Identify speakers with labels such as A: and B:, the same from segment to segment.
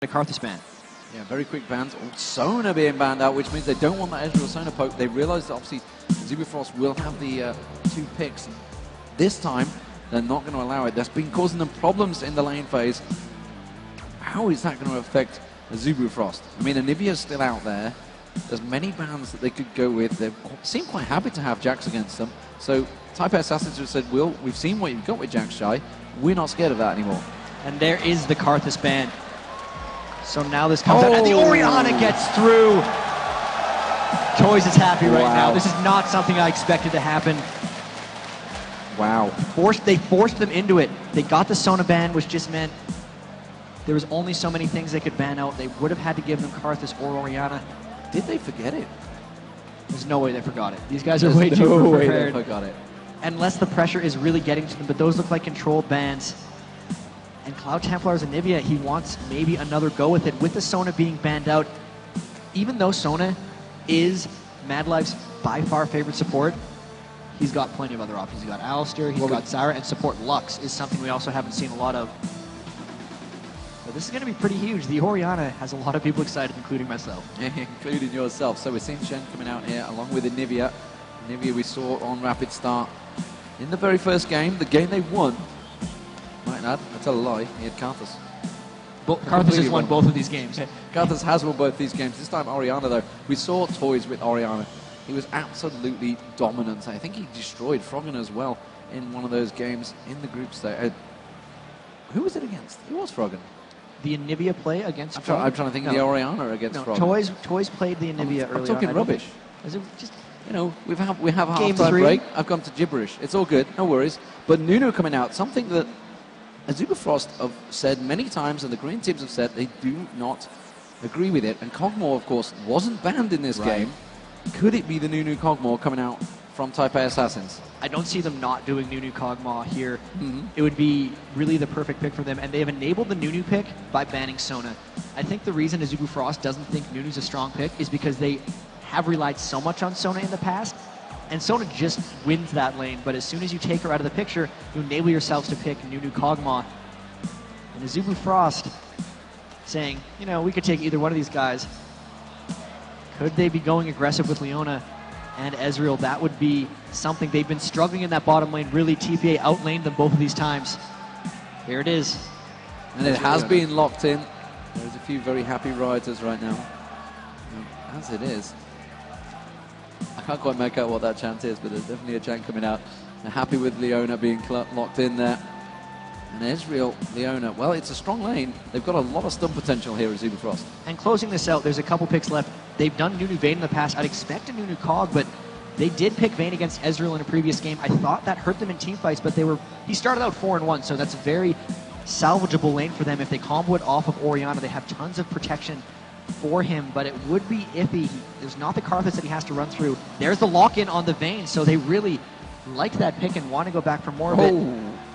A: The Karthus ban.
B: Yeah, very quick bans. Oh, Sona being banned out, which means they don't want that Ezreal Sona poke. They realize that obviously Zubifrost will have the 2 picks. This time, they're not going to allow it. That's been causing them problems in the lane phase. How is that going to affect Zubifrost? I mean, Anivia's still out there. There's many bans that they could go with. They seem quite happy to have Jax against them. So Taipei Assassins have said, Will, we've seen what you've got with Jax Shy. We're not scared of that anymore.
A: And there is the Karthus ban. So now this comes out, and the Orianna gets through. Toys is happy right now. This is not something I expected to happen.
B: Wow.
A: They forced them into it. They got the Sona ban, which just meant there was only so many things they could ban out. They would have had to give them Karthus or Orianna.
B: Did they forget it?
A: There's no way they forgot it. These guys are way too prepared.
B: Way they forgot it.
A: Unless the pressure is really getting to them, but those look like controlled bans. And Cloud Templar's Anivia, he wants maybe another go with it. With the Sona being banned out, even though Sona is Mad Life's by far favorite support, he's got plenty of other options. He's got Alistair, he's got Zyra, and support Lux is something we also haven't seen a lot of. But this is going to be pretty huge. The Orianna has a lot of people excited, including myself.
B: Including yourself. So we're seeing Shen coming out here along with Anivia. Anivia we saw on Rapid Start in the very first game, the game they won. Might add, I tell a lie, he had Karthus.
A: Karthus has won both of these games.
B: Karthus has won both these games. This time Orianna though, we saw Toys with Orianna. He was absolutely dominant. I think he destroyed Froggen as well in one of those games in the groups there. Who was it against? Who was Froggen?
A: The Anivia play against Froggen?
B: I'm trying to think of the Orianna against Froggen.
A: Toys played the Anivia earlier.
B: I'm talking rubbish.
A: Is it just...
B: You know, we have a half-time break. I've gone to gibberish. It's all good, no worries. But Nunu coming out, something that Zubifrost have said many times, and the Korean teams have said they do not agree with it. And Kog'Maw, of course, wasn't banned in this game. Could it be the Nunu Kog'Maw coming out from Taipei Assassins?
A: I don't see them not doing Nunu Kog'Maw here. It would be really the perfect pick for them, and they have enabled the Nunu pick by banning Sona. I think the reason Zubifrost doesn't think Nunu's a strong pick is because they have relied so much on Sona in the past, and Sona just wins that lane, but as soon as you take her out of the picture, you enable yourselves to pick Nunu Kog'Maw. And Zubifrost saying, you know, we could take either one of these guys. Could they be going aggressive with Leona and Ezreal? That would be something. They've been struggling in that bottom lane. Really, TPA outlaned them both of these times. Here it is.
B: And it has been locked in. There's a few very happy riders right now. As it is. I can't quite make out what that chant is, but there's definitely a chant coming out. They're happy with Leona being locked in there. And Ezreal, Leona, well, it's a strong lane. They've got a lot of stun potential here at Zubifrost.
A: And closing this out, there's a couple picks left. They've done Nunu Vayne in the past. I'd expect a Nunu Kog, but they did pick Vayne against Ezreal in a previous game. I thought that hurt them in teamfights, but he started out 4-1, so that's a very salvageable lane for them. If they combo it off of Orianna, they have tons of protection for him, but it would be iffy. There's not the Karthus that he has to run through. There's the lock-in on the Vayne, so they really like that pick and want to go back for more of it.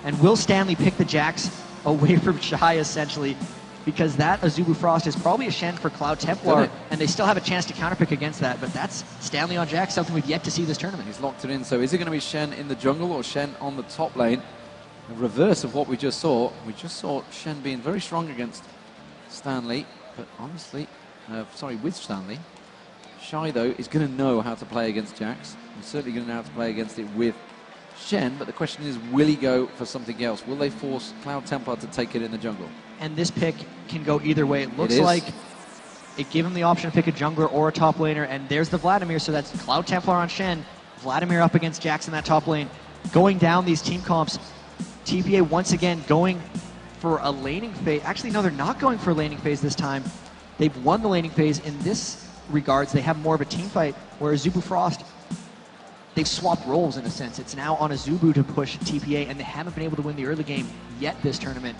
A: And Will Stanley pick the Jax away from Shy, essentially, because that Zubifrost is probably a Shen for Cloud Templar, and they still have a chance to counterpick against that, but that's Stanley on Jax, something we've yet to see this tournament.
B: He's locked it in, so is it going to be Shen in the jungle or Shen on the top lane? The reverse of what we just saw. We just saw Shen being very strong against Stanley, but honestly, with Stanley. Shy, though, is going to know how to play against Jax. He's certainly going to know how to play against it with Shen, but the question is, will he go for something else? Will they force Cloud Templar to take it in the jungle?
A: And this pick can go either way. It looks like it gave him the option to pick a jungler or a top laner, and there's the Vladimir, so that's Cloud Templar on Shen, Vladimir up against Jax in that top lane. Going down these team comps, TPA once again going for a laning phase. Actually, no, they're not going for a laning phase this time. They've won the laning phase. In this regards, they have more of a team fight, whereas Zubifrost, they've swapped roles in a sense. It's now on a Zubu to push TPA, and they haven't been able to win the early game yet this tournament.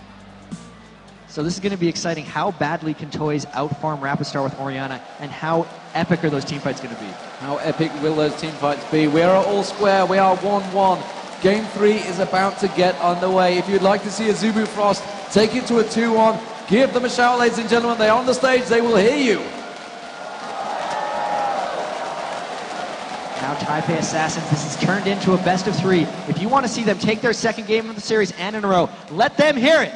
A: So this is going to be exciting. How badly can Toys outfarm Rapid Star with Orianna, and how epic are those team fights going to be?
B: How epic will those team fights be? We are all square. We are 1-1. Game 3 is about to get underway. If you'd like to see a Zubifrost take it to a 2-1, give them a shout, ladies and gentlemen. They're on the stage. They will hear you.
A: Now Taipei Assassins, this has turned into a best of 3. If you want to see them take their second game of the series and in a row, let them hear it.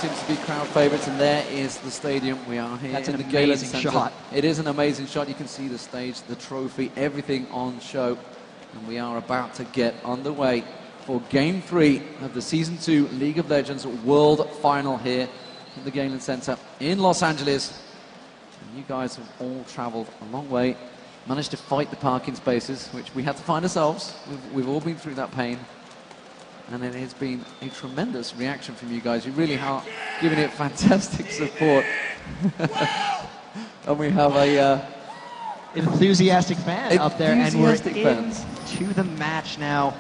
B: seems to be crowd favorites, and there is the stadium. We are here in the Galen Center.
A: Shot.
B: It is an amazing shot. You can see the stage, the trophy, everything on show. And we are about to get underway for Game 3 of the Season 2 League of Legends World Final here in the Galen Center in Los Angeles. And you guys have all traveled a long way, managed to fight the parking spaces, which we had to find ourselves. We've all been through that pain. And it has been a tremendous reaction from you guys. You really are giving it fantastic support. And we have a
A: enthusiastic fan up there, and we're
B: fans.
A: into the match now.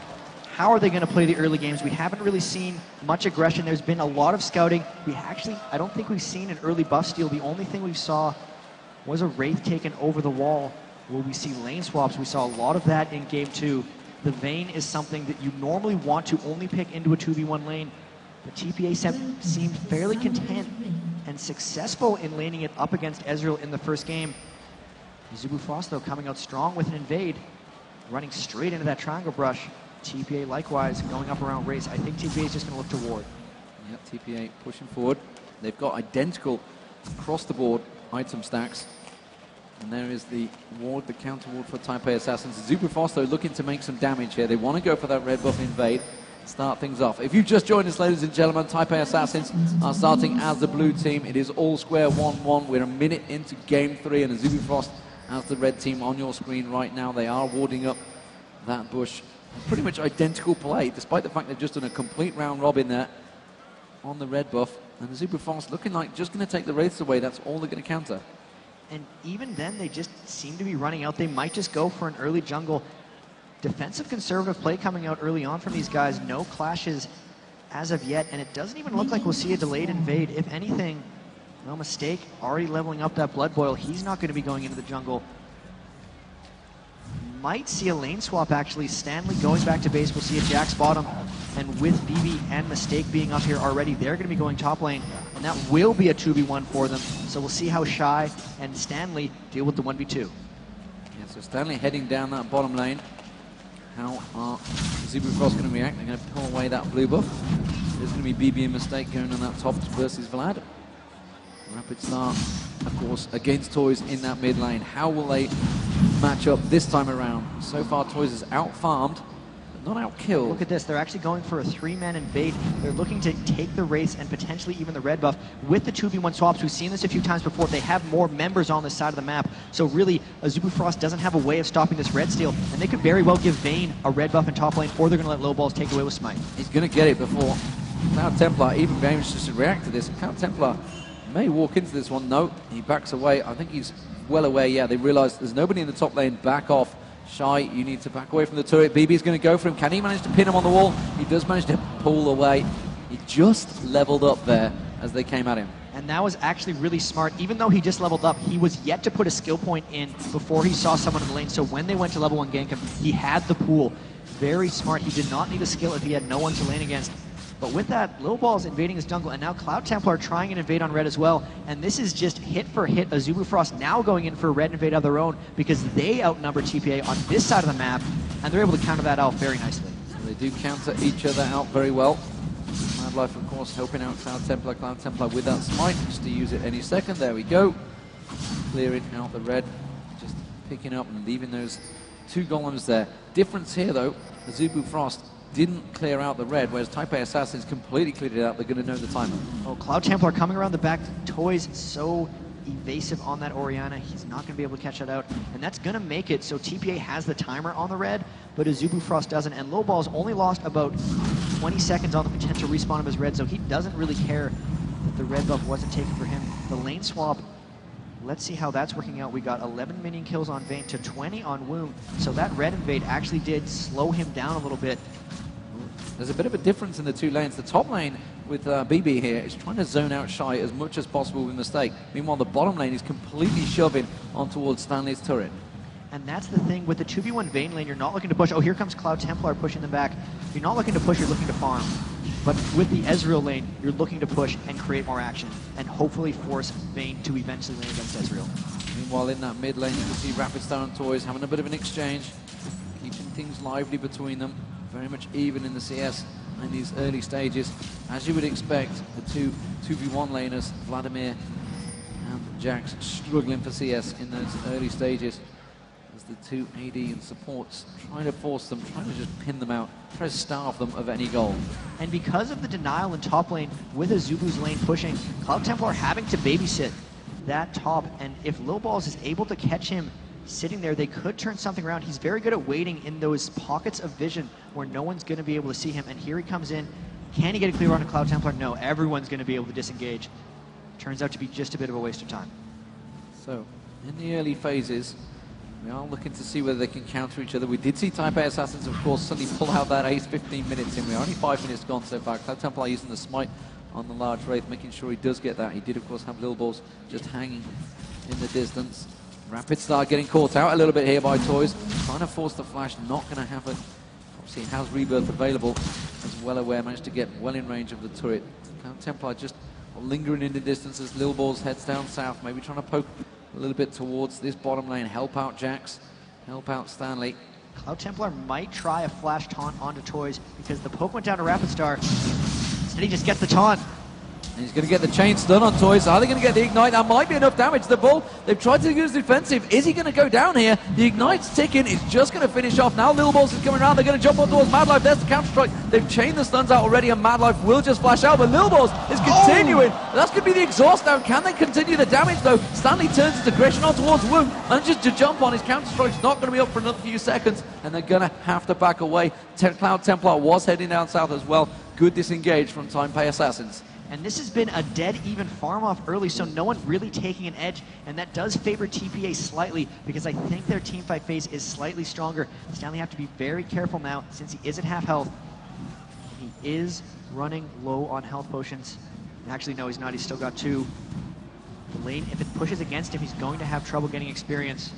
A: How are they going to play the early games? We haven't really seen much aggression. There's been a lot of scouting. I don't think we've seen an early buff steal. The only thing we saw was a Wraith taken over the wall. Will we see lane swaps? We saw a lot of that in Game 2. The Vayne is something that you normally want to only pick into a 2v1 lane, but TPA seemed fairly content and successful in laning it up against Ezreal in the first game. Zubu Frost, though, coming out strong with an invade, running straight into that triangle brush. TPA likewise going up around Race. I think TPA is just going to look to ward.
B: Yep, TPA pushing forward. They've got identical across-the-board item stacks. And there is the ward, the counter ward for Taipei Assassins. Zubu Frost, though, looking to make some damage here. They want to go for that red buff invade, start things off. If you've just joined us, ladies and gentlemen, Taipei Assassins are starting as the blue team. It is all square 1-1. We're a minute into Game 3, and Zubu Frost as the red team on your screen right now. They are warding up that bush. Pretty much identical play, despite the fact they've just done a complete round robin there on the red buff. And Zubu Frost looking like just going to take the Wraiths away. That's all they're going to counter.
A: And even then, they just seem to be running out. They might just go for an early jungle. Defensive conservative play coming out early on from these guys. No clashes as of yet, and it doesn't even look like we'll see a delayed invade. If anything, no mistake, already leveling up that Blood Boil. He's not going to be going into the jungle. Might see a lane swap, actually. Stanley going back to base. We'll see a Jax bottom. And with BB and Mistake being up here already, they're going to be going top lane. And that will be a 2v1 for them. So we'll see how Shy and Stanley deal with the 1v2.
B: Yeah, so Stanley heading down that bottom lane. How are Zubu Frost going to react? They're going to pull away that blue buff. There's going to be BB and Mistake going on that top versus Vlad. Rapid start, of course, against Toys in that mid lane. How will they match up this time around? So far, Toys is out-farmed, but not out-killed.
A: Look at this. They're actually going for a 3-man invade. They're looking to take the race and potentially even the red buff. With the 2v1 swaps, we've seen this a few times before. They have more members on this side of the map. So really, Zubu Frost doesn't have a way of stopping this red steal, and they could very well give Vayne a red buff in top lane, or they're going to let low balls take away with Smite.
B: He's going to get it before Cloud Templar even manages to react to this. Cloud Templar may walk into this one. No, he backs away. I think he's well aware. Yeah, they realize there's nobody in the top lane. Back off. Shy, you need to back away from the turret. BB's going to go for him. Can he manage to pin him on the wall? He does manage to pull away. He just leveled up there as they came at him.
A: And that was actually really smart. Even though he just leveled up, he was yet to put a skill point in before he saw someone in the lane. So when they went to level 1 gank him, he had the pool. Very smart. He did not need a skill if he had no one to lane against. But with that, Lil Ball's invading his jungle, and now Cloud Templar trying an invade on red as well. And this is just hit for hit. A Zubu Frost now going in for a red invade of their own because they outnumber TPA on this side of the map, and they're able to counter that out very nicely.
B: So they do counter each other out very well. Madlife, of course, helping out Cloud Templar. Cloud Templar with that smite, just to use it any second. There we go. Clearing out the red, just picking up and leaving those 2 golems there. Difference here, though, the Zubu Frost didn't clear out the red, whereas Taipei Assassins completely cleared it out. They're going to know the timer.
A: Oh, Cloud Templar coming around the back. Toys so evasive on that Orianna. He's not going to be able to catch that out. And that's going to make it so TPA has the timer on the red, but Zubu Frost doesn't. And Low Ball's only lost about 20 seconds on the potential respawn of his red, so he doesn't really care that the red buff wasn't taken for him. The lane swap, let's see how that's working out. We got 11 minion kills on Vayne to 20 on Wound. So that red invade actually did slow him down a little bit.
B: There's a bit of a difference in the 2 lanes. The top lane with BB here is trying to zone out Shy as much as possible with Mistake. Meanwhile, the bottom lane is completely shoving on towards Stanley's turret.
A: And that's the thing with the 2v1 Vayne lane, you're not looking to push. Oh, here comes Cloud Templar pushing them back. You're not looking to push, you're looking to farm. But with the Ezreal lane, you're looking to push and create more action, and hopefully force Vayne to eventually lane against Ezreal.
B: Meanwhile, in that mid lane, you can see Rapid Star and Toys having a bit of an exchange, keeping things lively between them. very much even in the CS in these early stages. As you would expect, the two 2v1 laners, Vladimir and Jax, struggling for CS in those early stages. As the two AD and supports trying to force them, trying to just pin them out, try to starve them of any goal.
A: And because of the denial in top lane, with a Zubu's lane pushing, Cloud Templar having to babysit that top, and if Lil Balls is able to catch him sitting there, they could turn something around. He's very good at waiting in those pockets of vision where no one's going to be able to see him, and here he comes in. Can he get a clear run to Cloud Templar? No, everyone's going to be able to disengage. Turns out to be just a bit of a waste of time.
B: So, in the early phases, we are looking to see whether they can counter each other. We did see Taipei Assassins, of course, suddenly pull out that ace 15 minutes in. We're only 5 minutes gone so far. Cloud Templar using the smite on the large Wraith, making sure he does get that. He did, of course, have Lil Balls just hanging in the distance. Rapid Star getting caught out a little bit here by Toys. Trying to force the flash, not going to happen. Obviously, has Rebirth available, as well aware, managed to get well in range of the turret. Cloud Templar just lingering in the distance as Lil Balls heads down south, maybe trying to poke a little bit towards this bottom lane, help out Jax, help out Stanley.
A: Cloud Templar might try a flash taunt onto Toys because the poke went down to Rapid Star. Instead, he just gets the taunt.
B: And he's going to get the chain stun on Toys. Are they going to get the ignite? That might be enough damage. The ball, they've tried to use defensive. Is he going to go down here? The ignite's ticking. It's just going to finish off. Now Lil Balls is coming around. They're going to jump on towards Mad Life. There's the counter strike. They've chained the stuns out already, and Mad Life will just flash out. But Lil Balls is continuing. That's going to be the exhaust down. Can they continue the damage though? Stanley turns his aggression on towards Wu, and just to jump on his counter strike's not going to be up for another few seconds, and they're going to have to back away. Cloud Templar was heading down south as well. Good disengage from Taipei Assassins.
A: And this has been a dead even farm off early, so no one really taking an edge, and that does favor TPA slightly because I think their teamfight phase is slightly stronger. Stanley have to be very careful now since he is at half health. He is running low on health potions. Actually, no, he's not. He's still got 2. The lane, if it pushes against him, he's going to have trouble getting experience.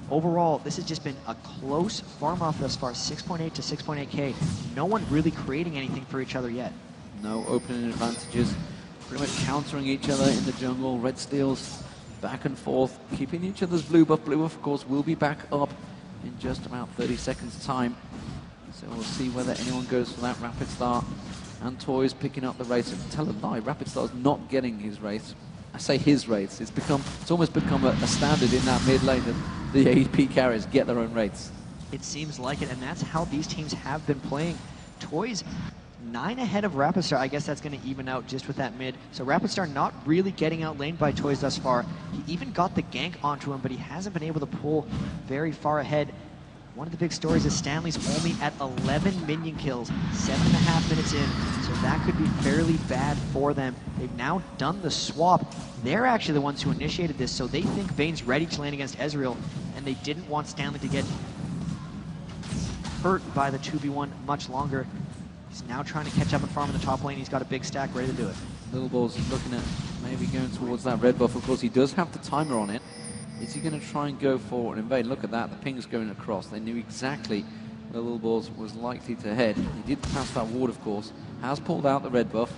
A: Overall, this has just been a close farm off thus far, 6.8 to 6.8k. No one really creating anything for each other yet.
B: No opening advantages, pretty much countering each other in the jungle. Red steals back and forth, keeping each other's blue buff. Blue buff, of course, will be back up in just about 30 seconds time. So we'll see whether anyone goes for that Rapid Star. And Toys picking up the Wraiths. Tell a lie, Rapid Star's not getting his Wraiths. I say his Wraiths. It's almost become a standard in that mid lane that the AP carriers get their own Wraiths.
A: It seems like it, and that's how these teams have been playing. Toys 9 ahead of Rapid Star. I guess that's going to even out just with that mid. So Rapid Star not really getting outlaned by Toys thus far. He even got the gank onto him, but he hasn't been able to pull very far ahead. One of the big stories is Stanley's only at 11 minion kills, 7.5 minutes in. So that could be fairly bad for them. They've now done the swap. They're actually the ones who initiated this, so they think Vayne's ready to lane against Ezreal, and they didn't want Stanley to get hurt by the 2v1 much longer. He's now trying to catch up and farm in the top lane. He's got a big stack ready to do it.
B: Lil Balls looking at maybe going towards that red buff. Of course, he does have the timer on it. Is he going to try and go for an invade? Look at that, the ping's going across. They knew exactly where Lil Balls was likely to head. He did pass that ward, of course. Has pulled out the red buff.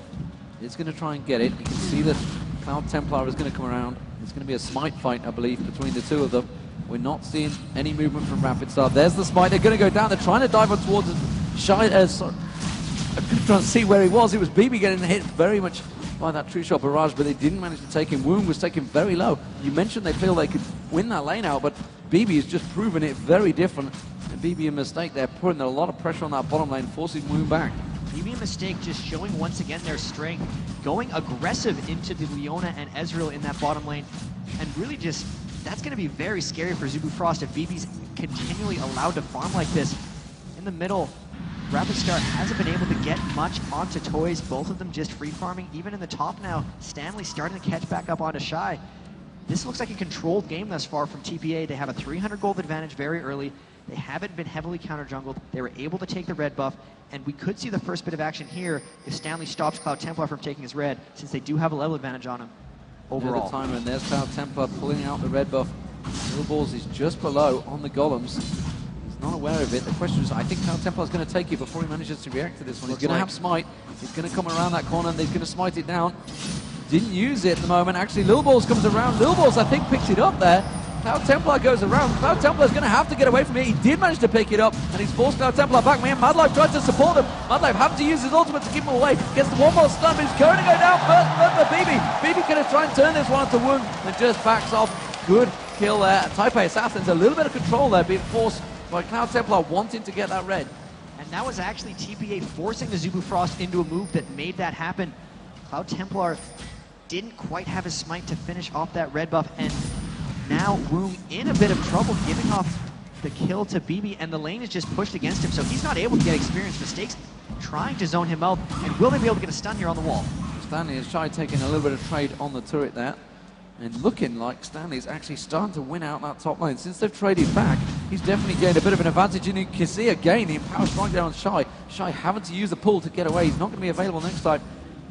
B: He's going to try and get it. You can see that Cloud Templar is going to come around. It's going to be a smite fight, I believe, between the two of them. We're not seeing any movement from Rapid Star. There's the smite. They're going to go down. They're trying to dive on towards it. I'm trying to see where he was. It was BB getting hit very much by that true shot barrage, but they didn't manage to take him. Wound was taken very low. You mentioned they feel they could win that lane out, but BB has just proven it very different. And BB a mistake. They're putting a lot of pressure on that bottom lane, forcing Wound back.
A: BB a mistake, just showing once again their strength, going aggressive into the Leona and Ezreal in that bottom lane, and really just, that's going to be very scary for Zubu Frost if BB's continually allowed to farm like this. In the middle, Rapid Star hasn't been able to get much onto Toys, both of them just free farming. Even in the top now, Stanley starting to catch back up onto Shy. This looks like a controlled game thus far from TPA. They have a 300 gold advantage very early. They haven't been heavily counter-jungled. They were able to take the red buff, and we could see the first bit of action here if Stanley stops Cloud Templar from taking his red, since they do have a level advantage on him overall.
B: The timer, and there's Cloud Templar pulling out the red buff. Lil Balls is just below on the golems. Not aware of it. The question is, I think Cloud Templar is going to take it before he manages to react to this one. He's going to have smite. He's going to come around that corner and he's going to smite it down. Didn't use it at the moment. Actually, Lil Balls comes around. Lil Balls, I think, picks it up there. Cloud Templar goes around. Cloud Templar is going to have to get away from it. He did manage to pick it up, and he's forced Cloud Templar back. Man, Mad Life tries to support him. Mad Life having to use his ultimate to keep him away. Gets the one more stun, but he's going to go down first. But for BB. BB going to try and turn this one into wound, and just backs off. Good kill there. Taipei Assassins, a little bit of control there, being forced by Cloud Templar wanting to get that red.
A: And that was actually TPA forcing the Azubu Frost into a move that made that happen. Cloud Templar didn't quite have his smite to finish off that red buff, and now Woong in a bit of trouble, giving off the kill to BB, and the lane is just pushed against him, so he's not able to get experience. Mistakes trying to zone him out, and will they be able to get a stun here on the wall?
B: Stanley has tried taking a little bit of trade on the turret there, and looking like Stanley's actually starting to win out that top lane. Since they've traded back, he's definitely gained a bit of an advantage, and you can see again the Empower Strike down on Shy. Shy having to use the pull to get away. He's not going to be available next time.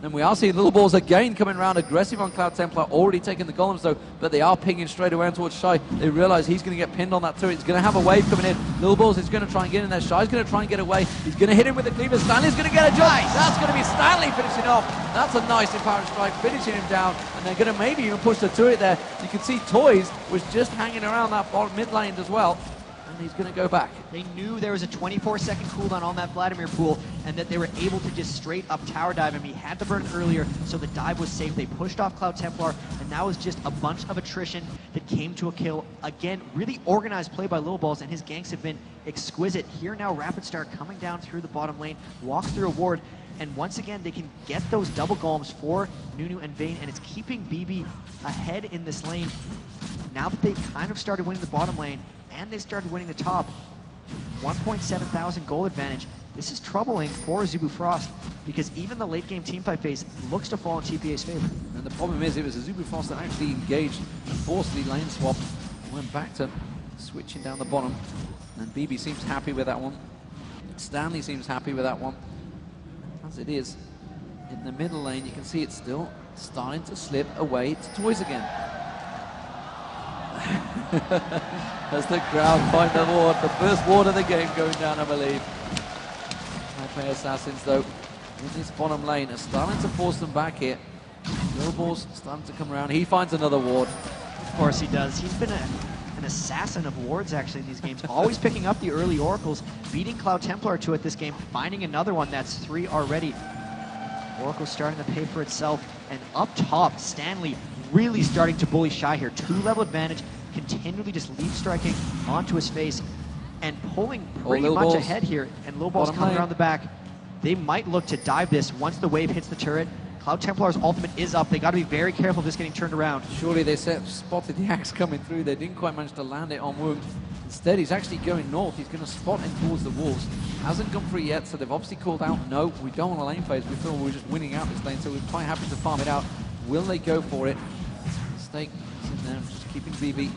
B: And we are seeing Little Balls again coming around aggressive on Cloud Templar, already taking the golems though, but they are pinging straight away towards Shy. They realize he's going to get pinned on that turret. He's going to have a wave coming in. Little Balls is going to try and get in there. Shy's going to try and get away. He's going to hit him with the cleaver. Stanley's going to get a jump. Nice. That's going to be Stanley finishing off. That's a nice Empower Strike, finishing him down. And they're going to maybe even push the turret there. You can see Toys was just hanging around that mid lane as well. And he's going to go back.
A: They knew there was a 24-second cooldown on that Vladimir pool, and that they were able to just straight up tower dive him. He had the burn earlier, so the dive was safe. They pushed off Cloud Templar, and that was just a bunch of attrition that came to a kill. Again, really organized play by Little Balls, and his ganks have been exquisite. Here now, Rapid Star coming down through the bottom lane, walks through a ward, and once again, they can get those double golems for Nunu and Vayne, and it's keeping BB ahead in this lane. Now that they kind of started winning the bottom lane, and they started winning the top, 1.7 thousand gold advantage. This is troubling for Azubu Frost, because even the late game teamfight phase looks to fall in TPA's favor.
B: And the problem is, it was Azubu Frost that actually engaged and forced the lane swap. Went back to switching down the bottom. And BB seems happy with that one. Stanley seems happy with that one. As it is, in the middle lane, you can see it's still starting to slip away to Toys again. As the crowd find the ward, the first ward of the game going down, I believe. Taipei Assassins, though, in this bottom lane, are starting to force them back here. Little Balls starting to come around. He finds another ward.
A: Of course he does. He's been an assassin of wards, actually, in these games. Always picking up the early oracles, beating Cloud Templar 2 at this game, finding another one. That's 3 already. Oracle starting to pay for itself. And up top, Stanley really starting to bully Shy here. 2-level advantage, continually just leap striking onto his face and pulling pretty much ahead here. And Little Balls coming around the back. They might look to dive this once the wave hits the turret. Cloud Templar's ultimate is up. They got to be very careful of this getting turned around.
B: Surely they spotted the axe coming through. They didn't quite manage to land it on Woong. Instead, he's actually going north. He's going to spot in towards the wolves. Hasn't come through yet, so they've obviously called out, no, we don't want a lane phase. We thought we were just winning out this lane, so we're quite happy to farm it out. Will they go for it? Stake is in there, just keeping BB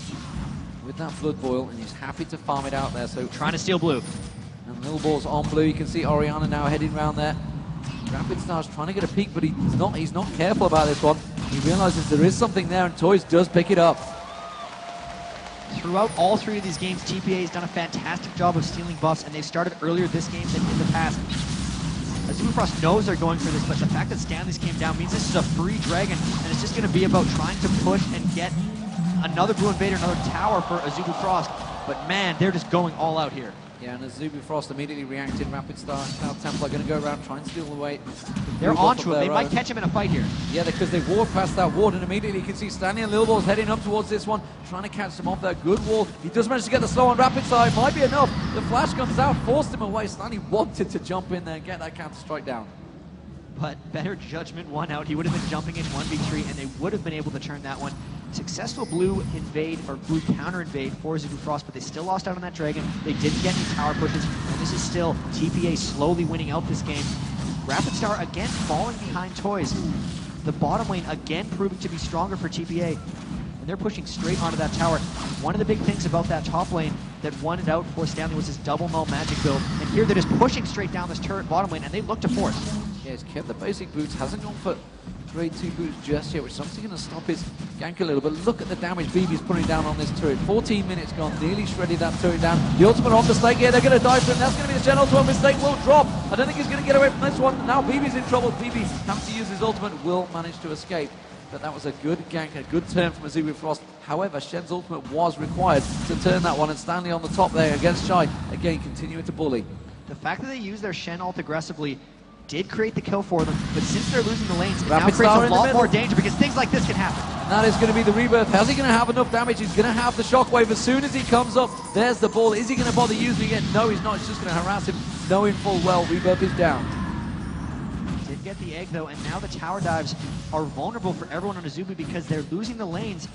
B: with that blood boil, and he's happy to farm it out there. So
A: trying to steal blue.
B: And Little Balls on blue. You can see Oriana now heading around there. Rapid Star's trying to get a peek, but he's not careful about this one. He realizes there is something there, and Toys does pick it up.
A: Throughout all 3 of these games, TPA has done a fantastic job of stealing buffs, and they've started earlier this game than in the past. Azubu Frost knows they're going for this, but the fact that Stanley's came down means this is a free dragon, and it's just going to be about trying to push and get another Blue Invader, another tower for Azubu Frost. But man, they're just going all out here.
B: Yeah, and Azubu Frost immediately reacted. Rapid Star and Cloud Templar going to go around, try and steal away.
A: They're onto him. They might catch him in a fight here.
B: Yeah, because they walk past that ward, and immediately you can see Stanley and Little Balls heading up towards this one, trying to catch them off that good wall. He does manage to get the slow on Rapid Star. It might be enough. The flash comes out, forced him away. Stanley wanted to jump in there and get that counter strike down.
A: But better judgment won out. He would have been jumping in 1v3, and they would have been able to turn that one. Successful blue invade, or blue counter invade for Azubu Frost, but they still lost out on that dragon. They didn't get any tower pushes, and this is still TPA slowly winning out this game. Rapid Star again falling behind Toys. The bottom lane again proving to be stronger for TPA, and they're pushing straight onto that tower. One of the big things about that top lane that won it out for Stanley was his double null magic build, and here they're just pushing straight down this turret bottom lane, and they look to force.
B: Yeah, he's kept the basic boots, hasn't gone for grade 2 boots just yet, which is obviously going to stop his gank a little, but look at the damage BB's putting down on this turret. 14 minutes gone, nearly shredded that turret down. The ultimate on Mistake here, they're going to dive for him. That's going to be the Gen ultimate. Mistake will drop. I don't think he's going to get away from this one. Now BB's in trouble. BB having to use his ultimate, will manage to escape. but that was a good gank, a good turn from Azubu Frost. However, Shen's ultimate was required to turn that one, and Stanley on the top there against Shy, again continuing to bully.
A: The fact that they used their Shen ult aggressively did create the kill for them, but since they're losing the lanes, it now creates a lot more danger because things like this can happen.
B: And that is going to be the rebirth. How's he going to have enough damage? He's going to have the shockwave as soon as he comes up. There's the ball. Is he going to bother using it? No, he's not. He's just going to harass him, knowing full well rebirth is down.
A: Did get the egg though, and now the tower dives are vulnerable for everyone on Azubu because they're losing the lanes,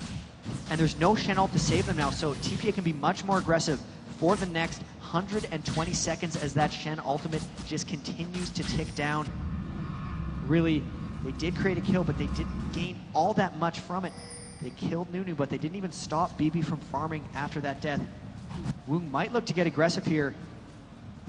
A: and there's no Shen ult to save them now, so TPA can be much more aggressive for the next 120 seconds as that Shen ultimate just continues to tick down. Really, they did create a kill, but they didn't gain all that much from it. They killed Nunu, but they didn't even stop BB from farming after that death. Woong might look to get aggressive here,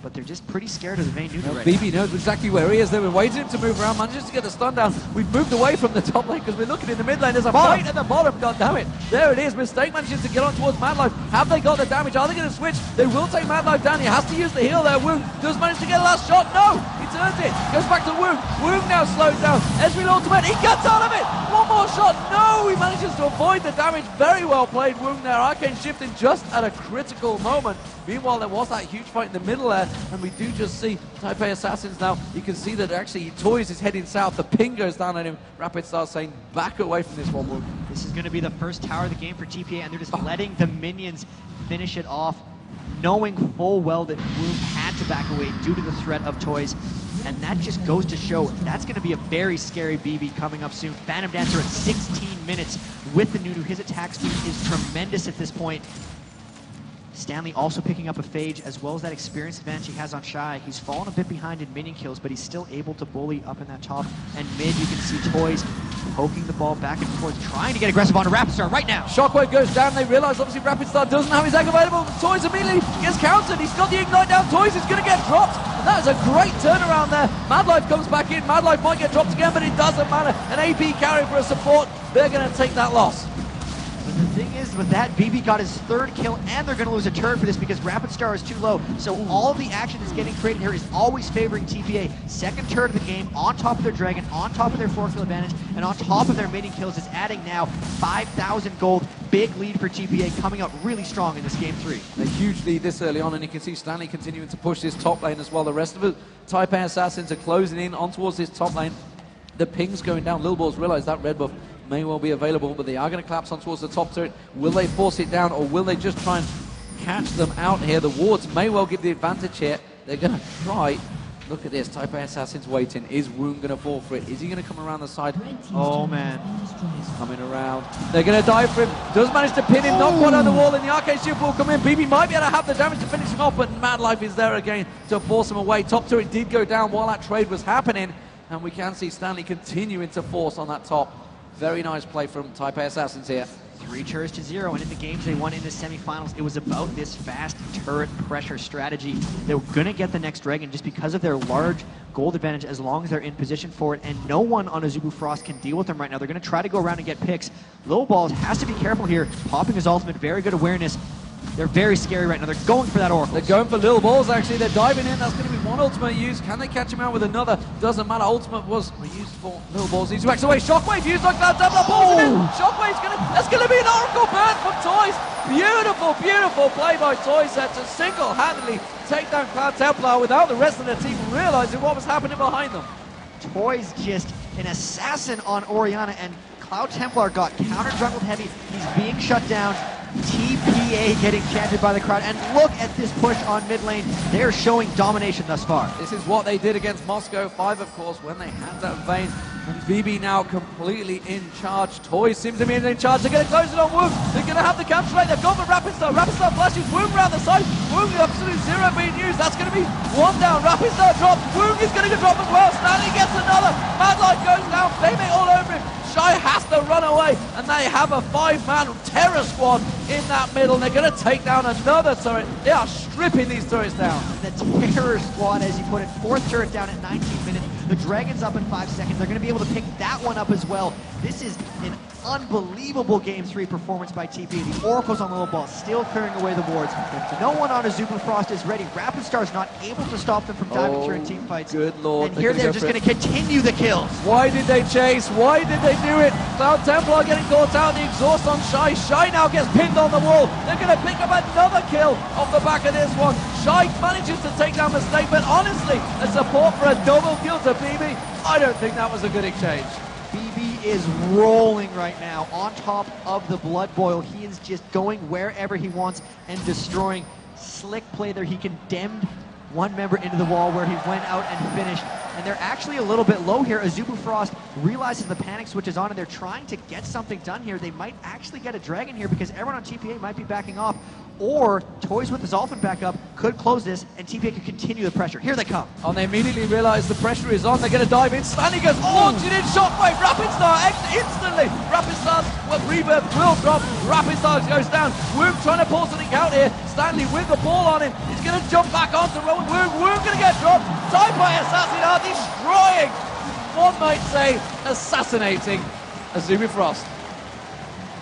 A: but they're just pretty scared of the Vayne Nunu right
B: BB knows exactly where he is. They were waiting to move around, manages to get the stun down. We've moved away from the top lane because we're looking in the mid lane. There's a fight at the bottom, god damn it. There it is, Mistake manages to get on towards Madlife. Have they got the damage? Are they going to switch? They will take Madlife down. He has to use the heal there. Woong does manage to get a last shot. No, he turns it. Goes back to Woong. Woong now slows down. Ezreal ultimate. He gets out of it. One more shot. No, he manages to avoid the damage. Very well played, Woong there. Arcane shifting just at a critical moment. Meanwhile, there was that huge fight in the middle there, and we do just see Taipei Assassins now. You can see that actually Toys is heading south. The ping goes down on him. Rapid starts saying, back away from this one, Woong.
A: This is going to be the first tower of the game for TPA, and they're just letting the minions finish it off, knowing full well that Woong had to back away due to the threat of Toys. And that just goes to show that's going to be a very scary BB coming up soon. Phantom Dancer at 16 minutes with the Nunu. His attack speed is tremendous at this point. Stanley also picking up a Phage, as well as that experience advantage he has on Shy. He's fallen a bit behind in minion kills, but he's still able to bully up in that top. And mid, you can see Toys poking the ball back and forth, trying to get aggressive on Rapidstar right now.
B: Shockwave goes down. They realize obviously Rapidstar doesn't have his egg available. Toys immediately gets countered. He's got the ignite down. Toys is going to get dropped. And that is a great turnaround there. Madlife comes back in. Madlife might get dropped again, but it doesn't matter. An AP carry for a support. They're going to take that loss.
A: But the thing is, with that, BB got his third kill, and they're going to lose a turret for this because Rapidstar is too low. So all of the action that's getting created here is always favoring TPA. Second turret of the game, on top of their Dragon, on top of their 4-kill advantage, and on top of their minion kills is adding now 5,000 gold. Big lead for TPA, coming out really strong in this game 3.
B: A huge lead this early on, and you can see Stanley continuing to push this top lane as well. The rest of it, Taipei Assassins are closing in on towards this top lane. The ping's going down. Lil Balls realize that red buff may well be available, but they are going to collapse on towards the top turret. Will they force it down, or will they just try and catch them out here? The wards may well give the advantage here. They're going to try. Look at this, Taipei Assassins waiting. Is Woong going to fall for it? Is he going to come around the side?
A: Oh man,
B: he's coming around. They're going to dive for him. Does manage to pin him, knock one on the wall, and the arcade shield will come in. BB might be able to have the damage to finish him off, but Madlife is there again to force him away. Top turret did go down while that trade was happening, and we can see Stanley continuing to force on that top. Very nice play from Taipei Assassins here.
A: 3 turrets to 0, and in the games they won in the semifinals, it was about this fast turret pressure strategy. They were going to get the next Dragon just because of their large gold advantage as long as they're in position for it, and no one on Azubu Frost can deal with them right now. They're going to try to go around and get picks. Low Balls has to be careful here, popping his ultimate, very good awareness. They're very scary right now. They're going for that Oracle.
B: They're going for Lil Balls, actually. They're diving in. That's going to be one ultimate use. Can they catch him out with another? Doesn't matter. Ultimate was used for Lil Balls. He's backs away. Shockwave used on Cloud Templar. Balls in. Shockwave's going to... That's going to be an Oracle burn from Toys. Beautiful, beautiful play by Toys there to single-handedly take down Cloud Templar without the rest of the team realizing what was happening behind them.
A: Toys just an assassin on Orianna, and Cloud Templar got counter-jungled heavy. He's being shut down. TPA getting chanted by the crowd, and look at this push on mid lane. They're showing domination thus far.
B: This is what they did against Moscow 5, of course, when they had that Vayne. And BB now completely in charge. Toys seem to be in charge. They're going to close it on Woong. They're going to have the capture rate. They've gone for Rapidstar. Rapidstar flashes Woong around the side. Woong with absolute 0 being used. That's going to be 1 down. Rapidstar dropped. Woong is going to get dropped as well. Stanley gets another. Madlight goes down. Flaming all over him. Shy has to run away, and they have a 5-man terror squad in that middle. They're going to take down another turret. They are stripping these turrets down.
A: The terror squad, as you put it, 4th turret down at 19 minutes. The Dragon's up in 5 seconds. They're going to be able to pick that one up as well. This is an Unbelievable Game 3 performance by TPA. The Oracle's on the low ball, still clearing away the wards. No one on Azubu Frost is ready. Rapid Star's not able to stop them from diving through in team fights.
B: Good lord.
A: And here they're just going to continue the kills.
B: Why did they chase? Why did they do it? Cloud Templar getting caught out. The exhaust on Shy. Shy now gets pinned on the wall. They're going to pick up another kill off the back of this one. Shy manages to take down Mistake, but honestly, a support for a double kill to BB. I don't think that was a good exchange.
A: BB is rolling right now on top of the Blood Boil. He is just going wherever he wants and destroying. Slick play there. He condemned one member into the wall where he went out and finished. And they're actually a little bit low here. Azubu Frost realizes the panic switch is on and they're trying to get something done here. They might actually get a dragon here because everyone on TPA might be backing off. Or Toys with the Zolfin back up could close this and TPA could continue the pressure. Here they come.
B: And they immediately realize the pressure is on. They're going to dive in. Stanley goes launching in shockwave. Rapid Star instantly. Rapid Star's rebirth will drop. Rapid Star goes down. Woog trying to pull something out here. Stanley with the ball on him. He's going to jump back onto Rowan Woog. Woog going to get dropped. Taipei Assassins are destroying, one might say, assassinating Azubu Frost.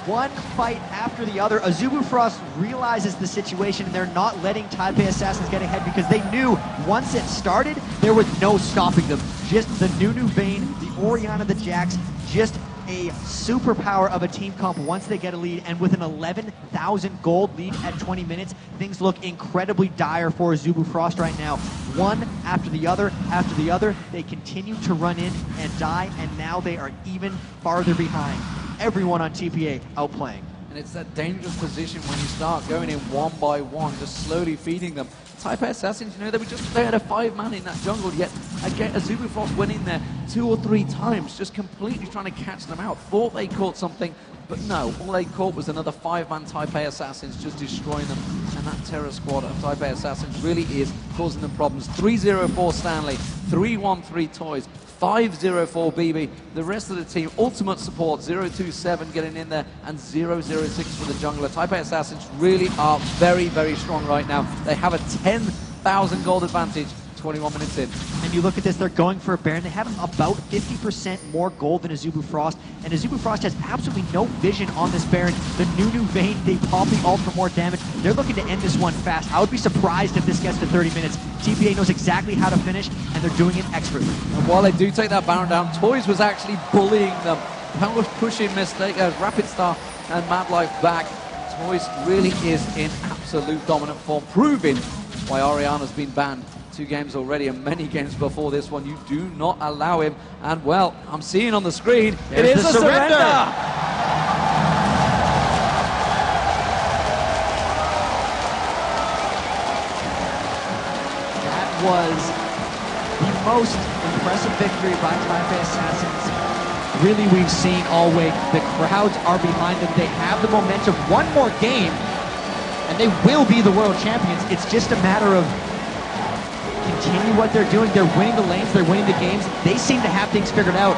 A: One fight after the other. Azubu Frost realizes the situation and they're not letting Taipei Assassins get ahead because they knew once it started, there was no stopping them. Just the Nunu Vayne, the Orianna, the Jax, just a superpower of a team comp once they get a lead, and with an 11,000 gold lead at 20 minutes, things look incredibly dire for Azubu Frost right now. One after the other, they continue to run in and die, and now they are even farther behind. Everyone on TPA outplaying. And
B: it's that dangerous position when you start going in one by one, just slowly feeding them. Taipei Assassins, you know, they had a 5-man in that jungle, yet again, Azubu Frost went in there 2 or 3 times, just completely trying to catch them out. Thought they caught something, but no, all they caught was another 5-man Taipei Assassins just destroying them. And that terror squad of Taipei Assassins really is causing them problems. 3-0-4 Stanley, 3-1-3 Toys, 5-0-4 BB. The rest of the team, ultimate support, 0-2-7 getting in there, and 0-0-6 for the jungler. Taipei Assassins really are very, very strong right now. They have a 10,000 gold advantage 21 minutes in.
A: And you look at this, they're going for a Baron. They have about 50% more gold than Azubu Frost, and Azubu Frost has absolutely no vision on this Baron. The Nunu Vayne, they pop the ult for more damage. They're looking to end this one fast. I would be surprised if this gets to 30 minutes. TPA knows exactly how to finish, and they're doing it expertly.
B: And while they do take that Baron down, Toys was actually bullying them. That was pushing Mistake, Rapid Star and Mad Life back. Toys really is in absolute dominant form, proving why Orianna's been banned 2 games already and many games before this one. You do not allow him, and well, I'm seeing on the screen, it is a surrender!
A: That was the most impressive victory by Taipei Assassins really we've seen all week. The crowds are behind them. They have the momentum. One more game, and they will be the world champions. It's just a matter of continue what they're doing. They're winning the lanes, they're winning the games. They seem to have things figured out.